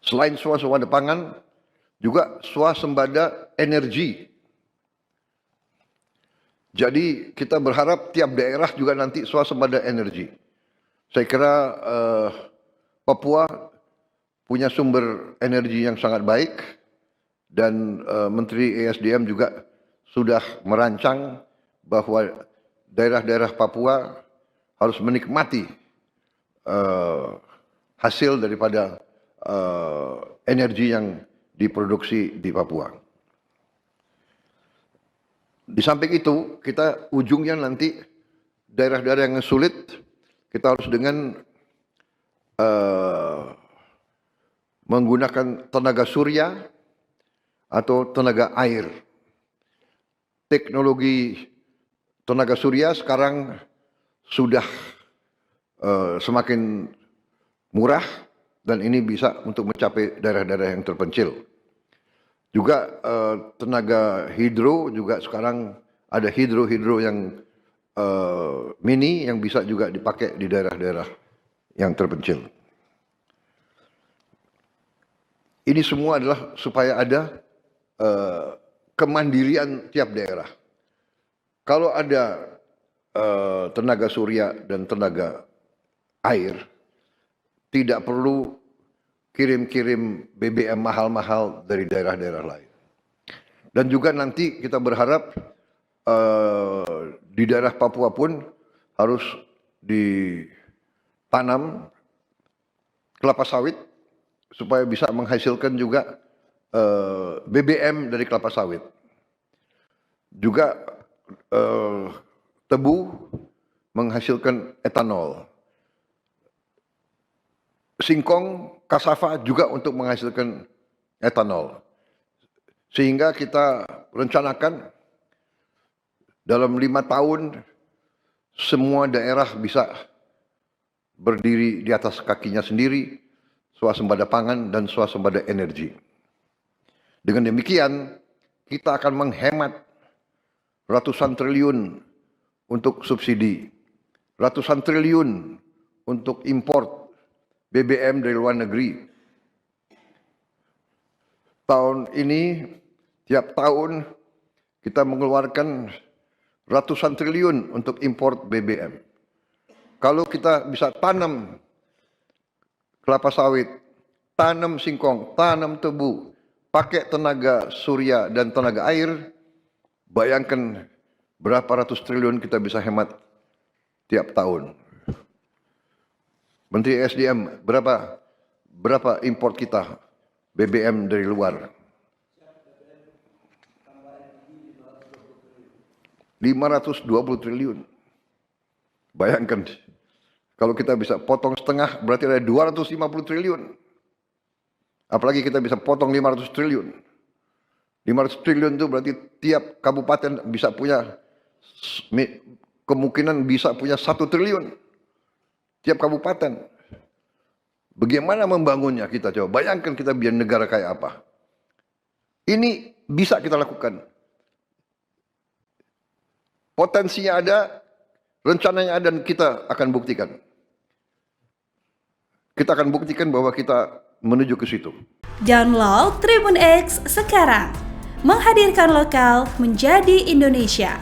Selain swasembada pangan, juga swasembada energi. Jadi kita berharap tiap daerah juga nanti swasembada energi. Saya kira Papua punya sumber energi yang sangat baik dan Menteri ESDM juga sudah merancang bahwa daerah-daerah Papua harus menikmati hasil daripada energi yang diproduksi di Papua. Di samping itu, kita ujungnya nanti daerah-daerah yang sulit, kita harus dengan menggunakan tenaga surya atau tenaga air. Teknologi tenaga surya sekarang sudah semakin murah dan ini bisa untuk mencapai daerah-daerah yang terpencil. Juga tenaga hidro juga sekarang ada hidro yang mini yang bisa juga dipakai di daerah-daerah yang terpencil. Ini semua adalah supaya ada kemandirian tiap daerah. Kalau ada tenaga surya dan tenaga air, tidak perlu kirim-kirim BBM mahal-mahal dari daerah-daerah lain. Dan juga nanti kita berharap di daerah Papua pun harus ditanam kelapa sawit supaya bisa menghasilkan juga BBM dari kelapa sawit. Juga tebu menghasilkan etanol. Singkong, kasava juga untuk menghasilkan etanol. Sehingga kita rencanakan dalam 5 tahun semua daerah bisa berdiri di atas kakinya sendiri, swasembada pangan dan swasembada energi. Dengan demikian, kita akan menghemat ratusan triliun untuk subsidi, ratusan triliun untuk import BBM dari luar negeri. Tahun ini, tiap tahun kita mengeluarkan ratusan triliun untuk import BBM. Kalau kita bisa tanam kelapa sawit, tanam singkong, tanam tebu, pakai tenaga surya dan tenaga air, bayangkan berapa ratus triliun kita bisa hemat tiap tahun. Menteri SDM, berapa import kita BBM dari luar? 520 triliun. Bayangkan, kalau kita bisa potong setengah berarti ada 250 triliun. Apalagi kita bisa potong 500 triliun. 500 triliun itu berarti tiap kabupaten bisa punya, kemungkinan bisa punya 1 triliun. Tiap kabupaten. Bagaimana membangunnya kita coba? Bayangkan kita biar negara kayak apa. Ini bisa kita lakukan. Potensinya ada, rencananya ada dan kita akan buktikan. Kita akan buktikan bahwa kita menuju ke situ. Download Tribun X sekarang. Menghadirkan lokal menjadi Indonesia.